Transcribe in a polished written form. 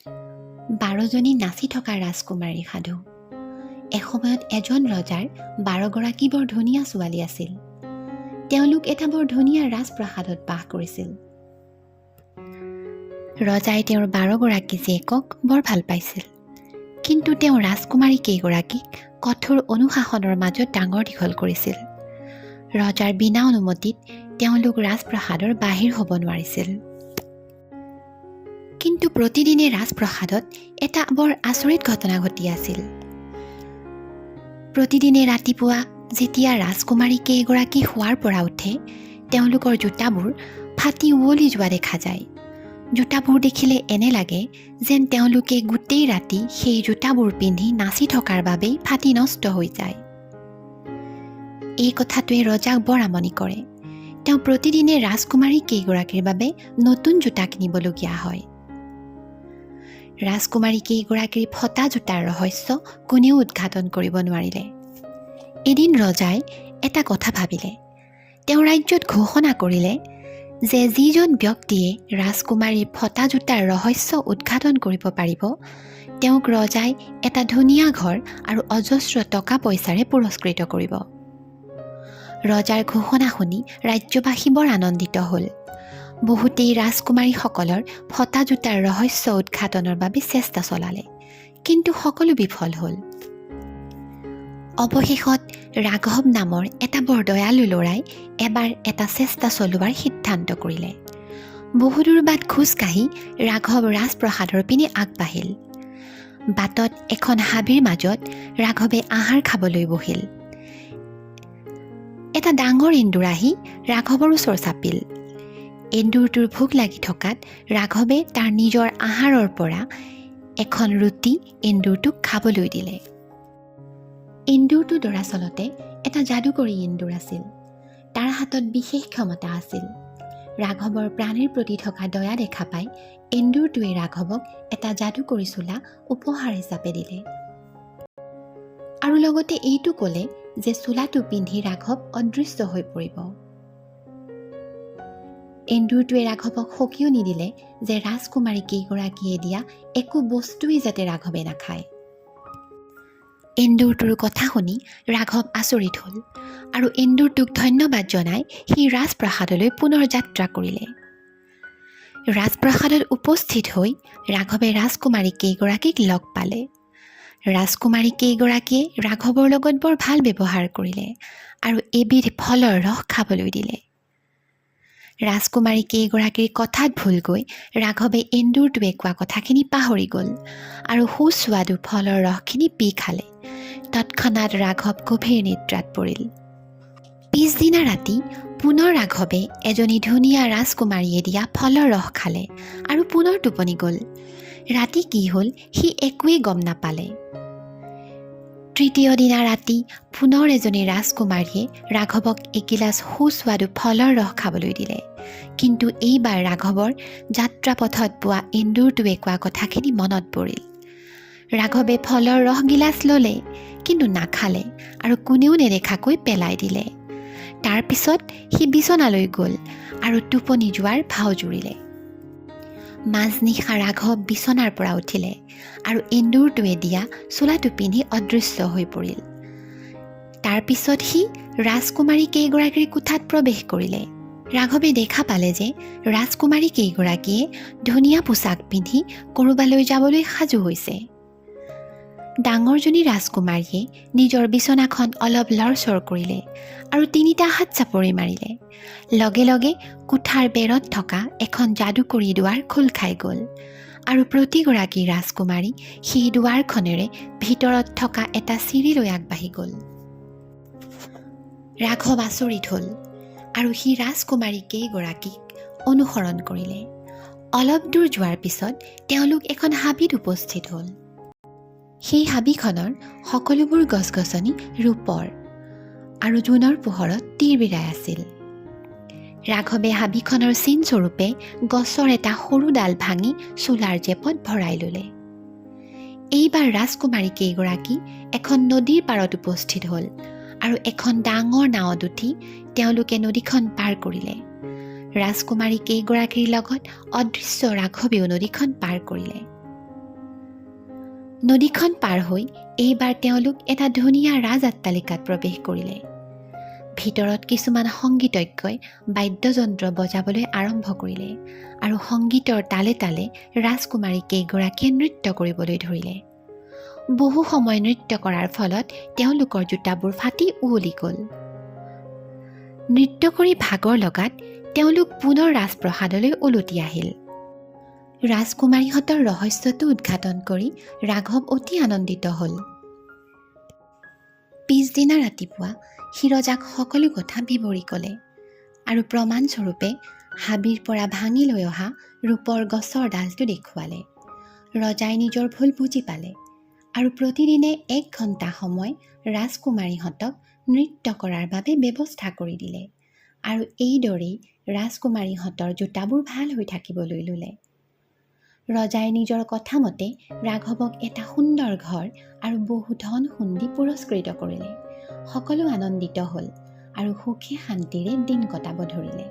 12জনী নাচি থকা ৰাজকুমাৰীৰ সাধু। এসময়ত এজন ৰজাৰ 12গৰাকী বৰ ধুনীয়া ছোৱালী আছিল। তেওঁলোক এটা বৰ ধুনীয়া ৰাজপ্ৰাসাদত বাস কৰিছিল। ৰজাই তেওঁৰ 12গৰাকী জীয়েকক বৰ ভাল পাইছিল, কিন্তু তেওঁ ৰাজকুমাৰী কেইগৰাকীক কঠোৰ অনুশাসনৰ মাজত ডাঙৰ দীঘল কৰিছিল। ৰজাৰ বিনা অনুমতিত তেওঁলোক ৰাজপ্ৰাসাদৰ বাহিৰ হ'ব নোৱাৰিছিল। কিন্তু প্ৰতিদিনে ৰাজপ্ৰাসাদত এটা বৰ আচৰিত ঘটনা ঘটি আছিল। প্ৰতিদিনে ৰাতিপুৱা যেতিয়া ৰাজকুমাৰী কেইগৰাকী শোৱাৰ পৰা উঠে, তেওঁলোকৰ জোতাবোৰ ফাটি উৱলি যোৱা দেখা যায়। জোতাবোৰ দেখিলে এনে লাগে যেন তেওঁলোকে গোটেই ৰাতি সেই জোতাবোৰ পিন্ধি নাচি থকাৰ বাবেই ফাটি নষ্ট হৈ যায়। এই কথাটোৱে ৰজাক বৰ আমনি কৰে। তেওঁ প্ৰতিদিনে ৰাজকুমাৰী কেইগৰাকীৰ বাবে নতুন জোতা কিনিবলগীয়া হয়। ৰাজকুমাৰী কেইগৰাকীৰ ফটা জোতাৰ ৰহস্য কোনেও উদ্ঘাটন কৰিব নোৱাৰিলে। এদিন ৰজাই এটা কথা ভাবিলে। তেওঁ ৰাজ্যত ঘোষণা কৰিলে যে যিজন ব্যক্তিয়ে ৰাজকুমাৰীৰ ফটা জোতাৰ ৰহস্য উদ্ঘাটন কৰিব পাৰিব, তেওঁক ৰজাই এটা ধুনীয়া ঘৰ আৰু অজস্ৰ টকা পইচাৰে পুৰস্কৃত কৰিব। ৰজাৰ ঘোষণা শুনি ৰাজ্যবাসী বৰ আনন্দিত হ'ল। বহুতেই ৰাজকুমাৰীসকলৰ ফটা জোতাৰ ৰহস্য উদ্ঘাটনৰ বাবে চেষ্টা চলালে, কিন্তু সকলো বিফল হ'ল। অৱশেষত ৰাঘৱ নামৰ এটা বৰ দয়ালু ল'ৰাই এবাৰ এটা চেষ্টা চলোৱাৰ সিদ্ধান্ত কৰিলে। বহুদূৰ বাট খোজকাঢ়ি ৰাঘৱ ৰাজপ্ৰসাদৰ পিনে আগবাঢ়িল। বাটত এখন হাবিৰ মাজত ৰাঘৱে আহাৰ খাবলৈ বহিল। এটা ডাঙৰ এন্দুৰ আহি ৰাঘৱৰ ওচৰ চাপিল। এন্দুৰটোৰ ভোক লাগি থকাত ৰাঘৱে তাৰ নিজৰ আহাৰৰ পৰা এখন ৰুটি এন্দুৰটোক খাবলৈ দিলে। এন্দুৰটো দৰাচলতে এটা যাদুকৰী এন্দুৰ আছিল। তাৰ হাতত বিশেষ ক্ষমতা আছিল। ৰাঘৱৰ প্ৰাণীৰ প্ৰতি থকা দয়া দেখা পাই এন্দুৰটোৱে ৰাঘৱক এটা যাদুকৰী চোলা উপহাৰ হিচাপে দিলে আৰু লগতে এইটো ক'লে যে চোলাটো পিন্ধি ৰাঘৱ অদৃশ্য হৈ পৰিব। এন্দুৰটোৱে ৰাঘৱক সকিও নিদিলে যে ৰাজকুমাৰী কেইগৰাকীয়ে দিয়া একো বস্তুৱেই যাতে ৰাঘৱে নাখায়। এন্দুৰটোৰ কথা শুনি ৰাঘৱ আচৰিত হ'ল আৰু এন্দুৰটোক ধন্যবাদ জনাই সি ৰাজপ্ৰাসাদলৈ পুনৰ যাত্ৰা কৰিলে। ৰাজপ্ৰাসাদত উপস্থিত হৈ ৰাঘৱে ৰাজকুমাৰী কেইগৰাকীক লগ পালে। ৰাজকুমাৰী কেইগৰাকীয়ে ৰাঘৱৰ লগত বৰ ভাল ব্যৱহাৰ কৰিলে আৰু এবিধ ফলৰ ৰস খাবলৈ দিলে। ৰাজকুমাৰী কেইগৰাকীৰ কথাত ভুল গৈ ৰাঘৱে এন্দুৰটোৱে কোৱা কথাখিনি পাহৰি গ'ল আৰু সুস্বাদু ফলৰ ৰসখিনি পি খালে। তৎক্ষণাৎ ৰাঘৱ গভীৰ নিদ্ৰাত পৰিল। পিছদিনা ৰাতি পুনৰ ৰাঘৱে এজনী ধুনীয়া ৰাজকুমাৰীয়ে দিয়া ফলৰ ৰস খালে আৰু পুনৰ টোপনি গ'ল। ৰাতি কি হ'ল সি একোৱেই গম নাপালে। তৃতীয় দিনা ৰাতি পুনৰ এজনী ৰাজকুমাৰীয়ে ৰাঘৱক এগিলাচ সুস্বাদু ফলৰ ৰস খাবলৈ দিলে, কিন্তু এইবাৰ ৰাঘৱৰ যাত্ৰাপথত পোৱা এন্দুৰটোৱে কোৱা কথাখিনি মনত পৰিল। ৰাঘৱে ফলৰ ৰস গিলাচ ল'লে, কিন্তু নাখালে আৰু কোনেও নেদেখাকৈ পেলাই দিলে। তাৰপিছত সি বিচনালৈ গ'ল আৰু টোপনি যোৱাৰ ভাও জুৰিলে। মাজনিশা ৰাঘৱ বিচনাৰ পৰা উঠিলে আৰু এন্দুৰটোৱে দিয়া চোলাটো পিন্ধি অদৃশ্য হৈ পৰিল। তাৰপিছত সি ৰাজকুমাৰী কেইগৰাকীৰ কোঠাত প্ৰৱেশ কৰিলে। ৰাঘৱে দেখা পালে যে ৰাজকুমাৰী কেইগৰাকীয়ে ধুনীয়া পোছাক পিন্ধি ক'ৰবালৈ যাবলৈ সাজু হৈছে। ডাঙৰজনী ৰাজকুমাৰীয়ে নিজৰ বিচনাখন অলপ লৰচৰ কৰিলে আৰু 3টা হাত চাপৰি মাৰিলে। লগে লগে কোঠাৰ বেৰত থকা এখন যাদুকৰী দুৱাৰ খোল খাই গ'ল আৰু প্ৰতিগৰাকী ৰাজকুমাৰী সেই দুৱাৰখনেৰে ভিতৰত থকা এটা চিৰিলৈ আগবাঢ়ি গ'ল। ৰাঘৱ আচৰিত হ'ল আৰু সি ৰাজকুমাৰী কেইগৰাকীক অনুসৰণ কৰিলে। অলপ দূৰ যোৱাৰ পিছত তেওঁলোক এখন হাবিত উপস্থিত হ'ল। সেই হাবিখনৰ সকলোবোৰ গছ-গছনি ৰূপৰ আৰু জোনৰ পোহৰত তিৰবিৰাই আছিল। ৰাঘৱে হাবিখনৰ চিনস্বৰূপে গছৰ এটা সৰু ডাল ভাঙি চোলাৰ জেপত ভৰাই ল'লে। এইবাৰ ৰাজকুমাৰী কেইগৰাকী এখন নদীৰ পাৰত উপস্থিত হ'ল আৰু এখন ডাঙৰ নাৱত উঠি তেওঁলোকে নদীখন পাৰ কৰিলে। ৰাজকুমাৰী কেইগৰাকীৰ লগত অদৃশ্য ৰাঘৱেও নদীখন পাৰ কৰিলে। নদীখন পাৰ হৈ এইবাৰ তেওঁলোক এটা ধুনীয়া ৰাজ অট্টালিকাত প্ৰৱেশ কৰিলে। ভিতৰত কিছুমান সংগীতজ্ঞই বাদ্যযন্ত্ৰ বজাবলৈ আৰম্ভ কৰিলে আৰু সংগীতৰ তালে তালে ৰাজকুমাৰী কেইগৰাকীয়ে নৃত্য কৰিবলৈ ধৰিলে। বহু সময় নৃত্য কৰাৰ ফলত তেওঁলোকৰ জোতাবোৰ ফাটি উৱলি গ'ল। নৃত্য কৰি ভাগৰ লগাত তেওঁলোক পুনৰ ৰাজপ্ৰসাদলৈ উলটি আহিল। ৰাজকুমাৰীহঁতৰ ৰহস্যটো উদ্ঘাটন কৰি ৰাঘৱ অতি আনন্দিত হ'ল। পিছদিনা ৰাতিপুৱা হিৰজাক সকলো কথা বিৱৰি ক'লে আৰু প্ৰমাণস্বৰূপে হাবিৰ পৰা ভাঙি লৈ অহা ৰূপৰ গছৰ ডালটো দেখুৱালে। ৰজাই নিজৰ ভুল বুজি পালে আৰু প্ৰতিদিনে 1 ঘণ্টা সময় ৰাজকুমাৰীহঁতক নৃত্য কৰাৰ বাবে ব্যৱস্থা কৰি দিলে আৰু এইদৰেই ৰাজকুমাৰীহঁতৰ জোতাবোৰ ভাল হৈ থাকিবলৈ ল'লে। ৰজাই নিজৰ কথা মতে ৰাঘৱক এটা সুন্দৰ ঘৰ আৰু বহু ধন সোণ দি পুৰস্কৃত কৰিলে। সকলো আনন্দিত হ'ল আৰু সুখে শান্তিৰে দিন কটাব ধৰিলে।